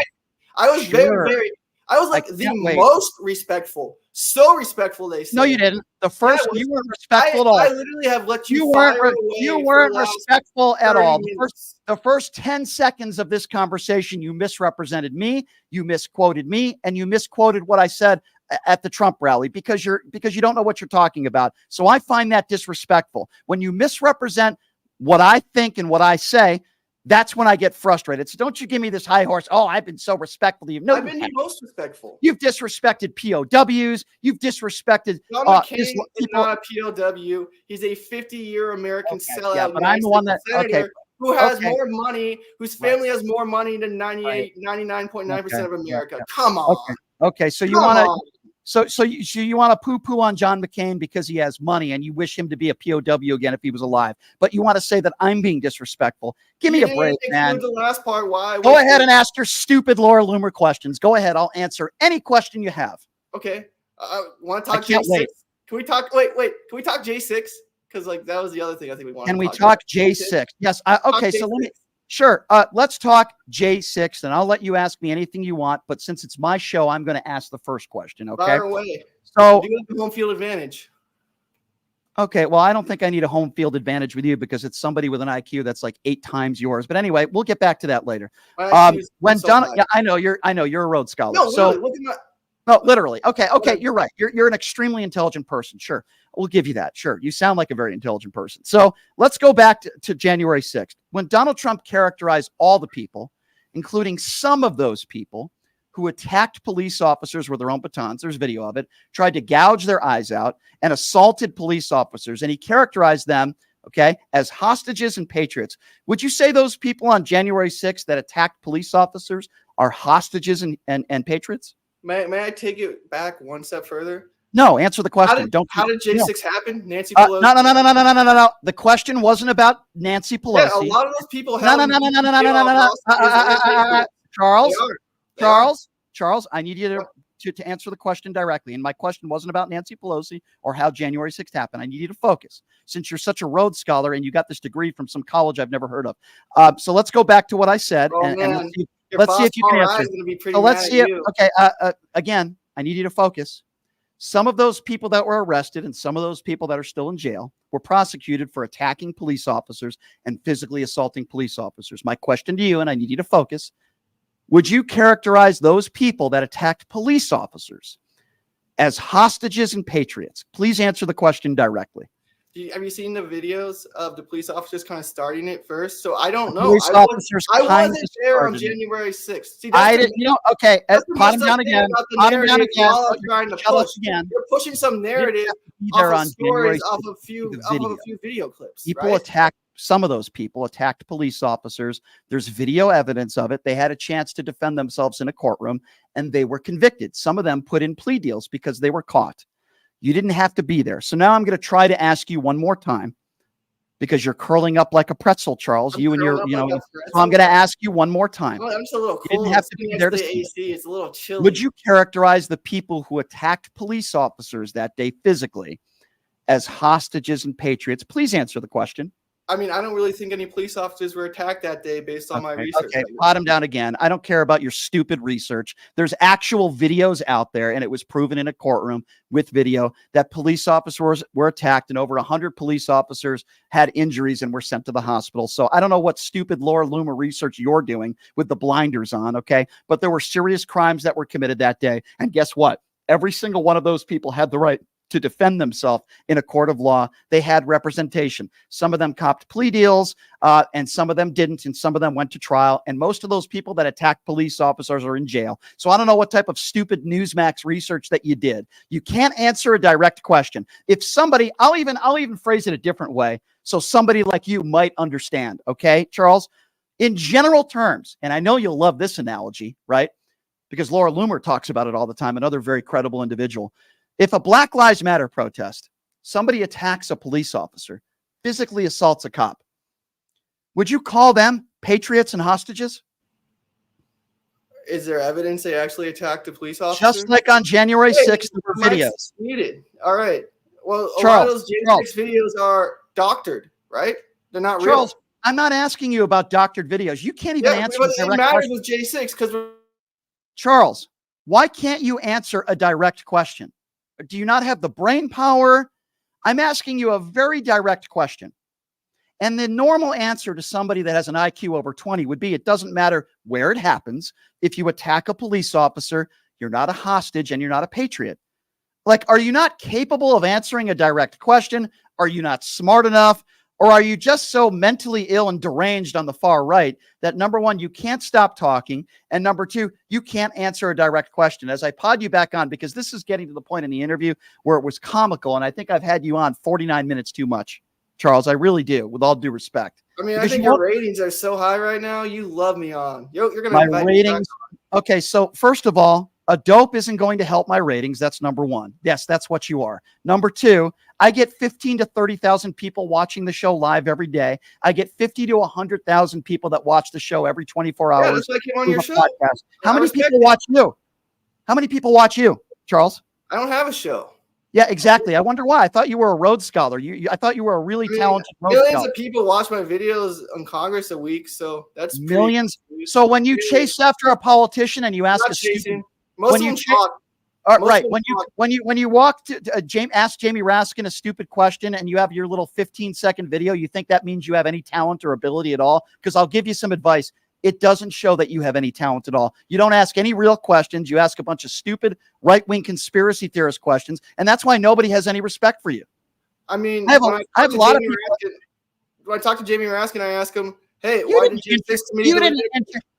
I was very. I was like the most respectful. So respectful, they say. No, you didn't. The first, you weren't respectful at all. I literally have let you You weren't respectful at all. The first 10 seconds of this conversation, you misrepresented me, you misquoted me, and you misquoted what I said at the Trump rally because you don't know what you're talking about. So I find that disrespectful. When you misrepresent what I think and what I say, that's when I get frustrated. So don't you give me this high horse. Oh, I've been so respectful to you. No, I've been the most respectful. You've disrespected POWs. You've disrespected McCain is not a POW. He's a 50-year American sellout. Yeah, but I'm the one that who has more money, whose family has more money than 99.9% of America. Come on. Okay. So you want to. So you want to poo-poo on John McCain because he has money and you wish him to be a POW again if he was alive. But you want to say that I'm being disrespectful. Give me a break, man. The last part, why? Go ahead and ask your stupid Laura Loomer questions. Go ahead. I'll answer any question you have. Okay. Want to talk J6? Can we talk? Wait. Can we talk J6? Because that was the other thing I think we wanted. Can we talk J6? Yes. Okay. So let me. Sure. Let's talk J6, and I'll let you ask me anything you want. But since it's my show, I'm going to ask the first question. Okay. Fire away. So you have the home field advantage. Okay. Well, I don't think I need a home field advantage with you because it's somebody with an IQ that's like 8 times yours. But anyway, we'll get back to that later. When Donald, yeah, I know you're a Rhodes Scholar. No, so look at my. No, literally. Okay. You're right. You're an extremely intelligent person. Sure. We'll give you that. Sure. You sound like a very intelligent person. So let's go back to January 6th. When Donald Trump characterized all the people, including some of those people who attacked police officers with their own batons, there's video of it, tried to gouge their eyes out and assaulted police officers. And he characterized them, as hostages and patriots. Would you say those people on January 6th that attacked police officers are hostages and patriots? May I take it back one step further? No, answer the question. How did J6 happen? Nancy Pelosi? No. The question wasn't about Nancy Pelosi. Yeah, a lot of those people. No. Charles, I need you to answer the question directly. And my question wasn't about Nancy Pelosi or how January 6th happened. I need you to focus since you're such a Rhodes Scholar and you got this degree from some college I've never heard of. So let's go back to what I said. Let's see if you can answer. So let's see it. Okay. Again, I need you to focus. Some of those people that were arrested and some of those people that are still in jail were prosecuted for attacking police officers and physically assaulting police officers. My question to you, and I need you to focus, would you characterize those people that attacked police officers as hostages and patriots? Please answer the question directly. Have you seen the videos of the police officers kind of starting it first? So I don't know. I wasn't there on January 6th. See, I didn't. Okay. Pot him down again. Pot him down again. You're pushing some narrative off of stories, off of a few video clips. People attacked. Some of those people attacked police officers. There's video evidence of it. They had a chance to defend themselves in a courtroom, and they were convicted. Some of them put in plea deals because they were caught. You didn't have to be there. So now I'm going to try to ask you one more time because you're curling up like a pretzel, Charles. So I'm going to ask you one more time. I'm just a little cold. You didn't have to be there to see it. It's a little chilly. Would you characterize the people who attacked police officers that day physically as hostages and patriots? Please answer the question. I mean, I don't really think any police officers were attacked that day based on my research. Okay, pot him down again. I don't care about your stupid research. There's actual videos out there, and it was proven in a courtroom with video that police officers were attacked, and over 100 police officers had injuries and were sent to the hospital. So I don't know what stupid Laura Loomer research you're doing with the blinders on, okay? But there were serious crimes that were committed that day, and guess what? Every single one of those people had the right to defend themselves in a court of law. They had representation. Some of them copped plea deals, and some of them didn't, and some of them went to trial. And most of those people that attacked police officers are in jail. So I don't know what type of stupid Newsmax research that you did. You can't answer a direct question. If somebody, I'll even phrase it a different way so somebody like you might understand. Okay, Charles? In general terms, and I know you'll love this analogy, right? Because Laura Loomer talks about it all the time, another very credible individual. If a Black Lives Matter protest, somebody attacks a police officer, physically assaults a cop, would you call them patriots and hostages? Is there evidence they actually attacked a police officer? Just like on January 6th, there were videos. Needed. All right. Well, a Charles, lot of those J6 videos are doctored, right? They're not Charles, real. I'm not asking you about doctored videos. You can't even answer a direct question. With J6 because Charles, why can't you answer a direct question? Do you not have the brain power? I'm asking you a very direct question. And the normal answer to somebody that has an IQ over 20 would be, it doesn't matter where it happens. If you attack a police officer, you're not a hostage and you're not a patriot. Like, are you not capable of answering a direct question? Are you not smart enough? Or are you just so mentally ill and deranged on the far right that, number one, you can't stop talking, and number two, you can't answer a direct question? As I pod you back on, because this is getting to the point in the interview where it was comical, and I think I've had you on 49 minutes too much, Charles. I really do, with all due respect. I mean, I think your ratings are so high right now. You love me on. You're going to invite me back on. Okay, so first of all, a dope isn't going to help my ratings. That's number one. Yes, that's what you are. Number two, I get 15 to 30,000 people watching the show live every day. I get 50 to 100,000 people that watch the show every 24 hours. Yeah, that's like you on your show. Podcast. How many people watch you? How many people watch you, Charles? I don't have a show. Yeah, exactly. I wonder why. I thought you were a Rhodes Scholar. I thought you were a really talented Rhodes Scholar. Millions of people watch my videos on Congress a week, so that's millions. So when you chase after a politician and you ask a student, most of them talk. Right. When you walk to ask Jamie Raskin a stupid question and you have your little 15-second video, you think that means you have any talent or ability at all? Because I'll give you some advice. It doesn't show that you have any talent at all. You don't ask any real questions. You ask a bunch of stupid right-wing conspiracy theorist questions, and that's why nobody has any respect for you. I mean, I have a lot of people. When I talk to Jamie Raskin, I ask him, "Hey, why did J6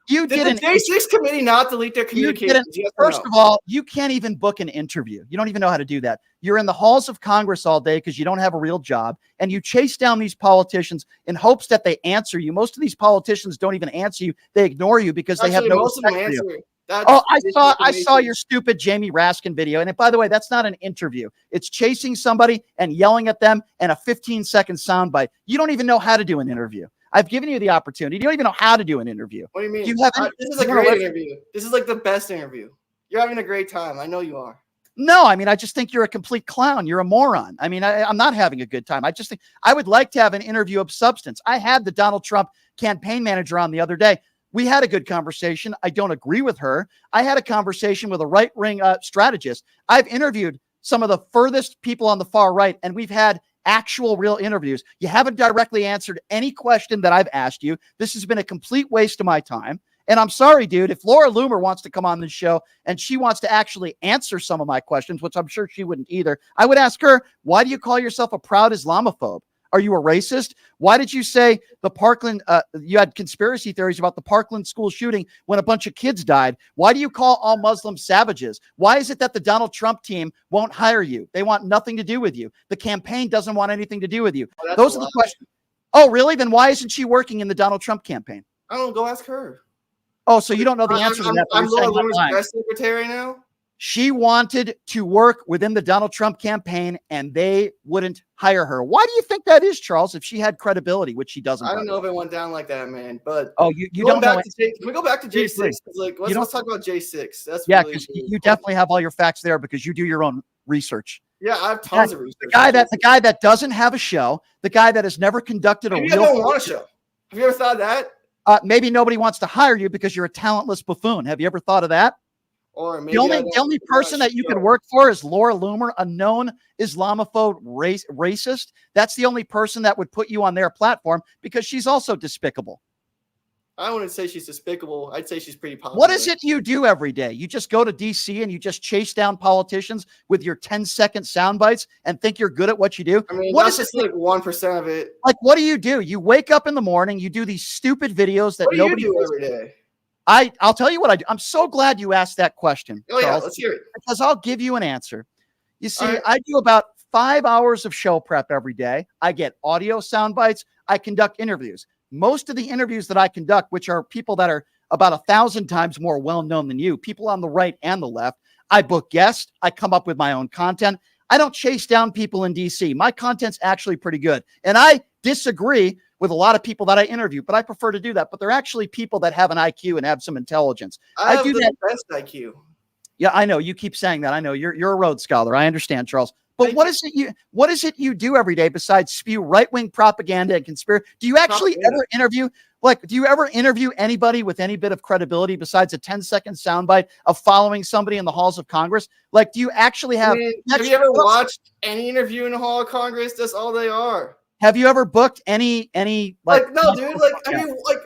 did the J6 committee not delete their communications?" First of all, you can't even book an interview. You don't even know how to do that. You're in the halls of Congress all day because you don't have a real job, and you chase down these politicians in hopes that they answer you. Most of these politicians don't even answer you. They ignore you because they have no respect for you. I saw your stupid Jamie Raskin video. And by the way, that's not an interview. It's chasing somebody and yelling at them and a 15-second soundbite. You don't even know how to do an interview. I've given you the opportunity. You don't even know how to do an interview. What do you mean? This is a great interview. This is like the best interview. You're having a great time. I know you are. No, I mean, I just think you're a complete clown. You're a moron. I mean, I'm not having a good time. I just think I would like to have an interview of substance. I had the Donald Trump campaign manager on the other day. We had a good conversation. I don't agree with her. I had a conversation with a right-wing strategist. I've interviewed some of the furthest people on the far right, and we've had actual real interviews. You haven't directly answered any question that I've asked you. This has been a complete waste of my time. And I'm sorry, dude, if Laura Loomer wants to come on this show and she wants to actually answer some of my questions, which I'm sure she wouldn't either, I would ask her, why do you call yourself a proud Islamophobe? Are you a racist? Why did you say the Parkland, you had conspiracy theories about the Parkland school shooting when a bunch of kids died? Why do you call all Muslims savages? Why is it that the Donald Trump team won't hire you? They want nothing to do with you. The campaign doesn't want anything to do with you. Oh, those are the questions. Oh, really? Then why isn't she working in the Donald Trump campaign? I don't know. Go ask her. Oh, so you don't know the answer to that. I'm Laura Loomer's press secretary now. She wanted to work within the Donald Trump campaign and they wouldn't hire her. Why do you think that is, Charles, if she had credibility, which she doesn't? I don't know if it went down like that, man. But you don't know. Can we go back to J6? Like, let's talk about J6. That's because you definitely have all your facts there because you do your own research. Yeah, I have tons of research. The guy that doesn't have a show, the guy that has never conducted a real don't want a show. Have you ever thought of that? Maybe nobody wants to hire you because you're a talentless buffoon. Have you ever thought of that? Or maybe the only person that you could work for is Laura Loomer, a known Islamophobe racist. That's the only person that would put you on their platform because she's also despicable. I wouldn't say she's despicable. I'd say she's pretty popular. What is it you do every day? You just go to DC and you just chase down politicians with your 10-second sound bites and think you're good at what you do? I mean, that's just like 1% of it. Like, what do? You wake up in the morning, you do these stupid videos that nobody do every day. I'll tell you what I do. I'm so glad you asked that question. Oh, Charles, yeah, let's hear it. Because I'll give you an answer. You see, I do about 5 hours of show prep every day. I get audio sound bites. I conduct interviews. Most of the interviews that I conduct, which are people that are about 1,000 times more well-known than you, people on the right and the left, I book guests. I come up with my own content. I don't chase down people in DC. My content's actually pretty good. And I disagree with a lot of people that I interview, but I prefer to do that. But they're actually people that have an IQ and have some intelligence. I have the best IQ. Yeah, I know. You keep saying that. I know you're a Rhodes Scholar. I understand, Charles. But what is it you do every day besides spew right-wing propaganda and conspiracy? Do you actually ever interview? Like, do you ever interview anybody with any bit of credibility besides a 10-second soundbite of following somebody in the halls of Congress? Like, do you actually have? Have you ever watched any interview in the hall of Congress? That's all they are. Have you ever booked any like no, dude? Like, I mean, like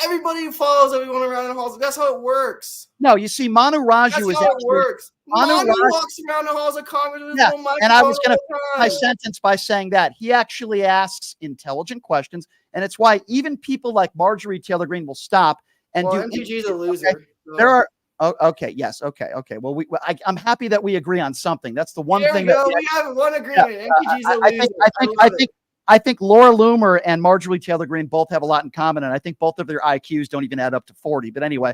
everybody follows everyone around in the halls. That's how it works. No, you see, Manu Raju That's is how it works. Manu walks around the halls of Congress with his little microphone. And I was going to finish my sentence by saying that he actually asks intelligent questions, and it's why even people like Marjorie Taylor Greene will stop and do. MTG's a loser. Okay? So. There are. Oh, okay. Yes. Okay. Okay. Well, I'm happy that we agree on something. That's the one thing that we have one agreement. Yeah, MTG's a loser. I think Laura Loomer and Marjorie Taylor Greene both have a lot in common, and I think both of their IQs don't even add up to 40. But anyway,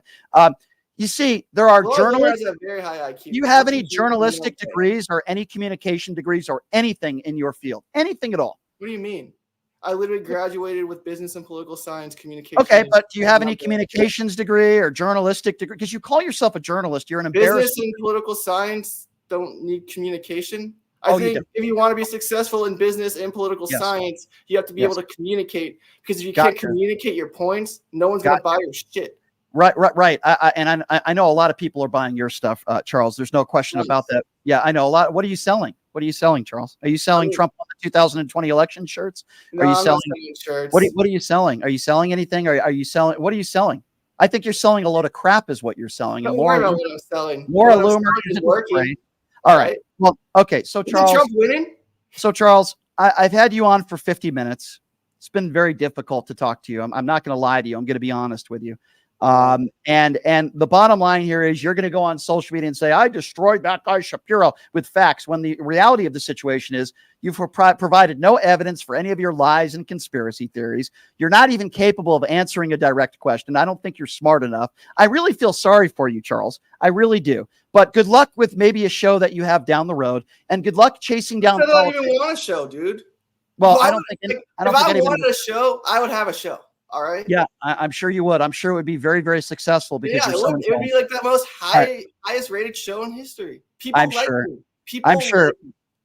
you see, there are journalists. Has a very high IQ. Do you have any journalistic degrees or any communication degrees or anything in your field? Anything at all? What do you mean? I literally graduated with business and political science communication. Okay, but do you have any communications degree or journalistic degree? Because you call yourself a journalist, you're an embarrassment. Business and political science don't need communication. I think if you want to be successful in business and political science, you have to be able to communicate. Because if you can't communicate your points, no one's going to buy your shit. Right. I know a lot of people are buying your stuff, Charles. There's no question about that. Yeah, I know a lot. What are you selling? What are you selling, Charles? Are you selling Trump on the 2020 election shirts? No, are you selling shirts? What are you selling? Are you selling anything? Are you selling? What are you selling? I think you're selling a load of crap, is what you're selling. Don't worry about what I'm selling. Laura Loomer is working. All right. Well, okay. So Charles, Trump winning? So Charles, I've had you on for 50 minutes. It's been very difficult to talk to you. I'm not going to lie to you. I'm going to be honest with you. And the bottom line here is you're going to go on social media and say, I destroyed that guy Shapiro with facts, when the reality of the situation is you've provided no evidence for any of your lies and conspiracy theories. You're not even capable of answering a direct question. I don't think you're smart enough. I really feel sorry for you, Charles. I really do. But good luck with maybe a show that you have down the road, and good luck chasing down. I don't even want a show, dude. Well, I don't think. If I wanted a show, I would have a show. All right. Yeah, I'm sure you would. I'm sure it would be very, very successful because it would be like the most highest rated show in history. People I'm like sure. me. People I'm sure.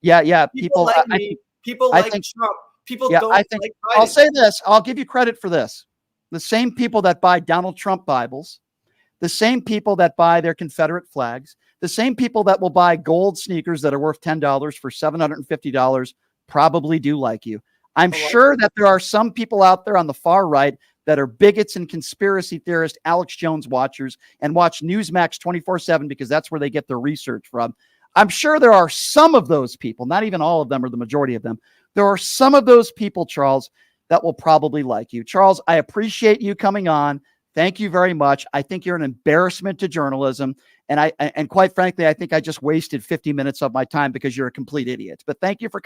Yeah. People like me. People like Trump. People don't like Biden. I'll say this. I'll give you credit for this. The same people that buy Donald Trump Bibles, the same people that buy their Confederate flags, the same people that will buy gold sneakers that are worth $10 for $750 probably do like you. I'm sure that there are some people out there on the far right that are bigots and conspiracy theorists, Alex Jones watchers, and watch Newsmax 24/7 because that's where they get their research from. I'm sure there are some of those people, not even all of them or the majority of them. There are some of those people, Charles, that will probably like you. Charles, I appreciate you coming on. Thank you very much. I think you're an embarrassment to journalism. And quite frankly, I think I just wasted 50 minutes of my time because you're a complete idiot. But thank you for coming.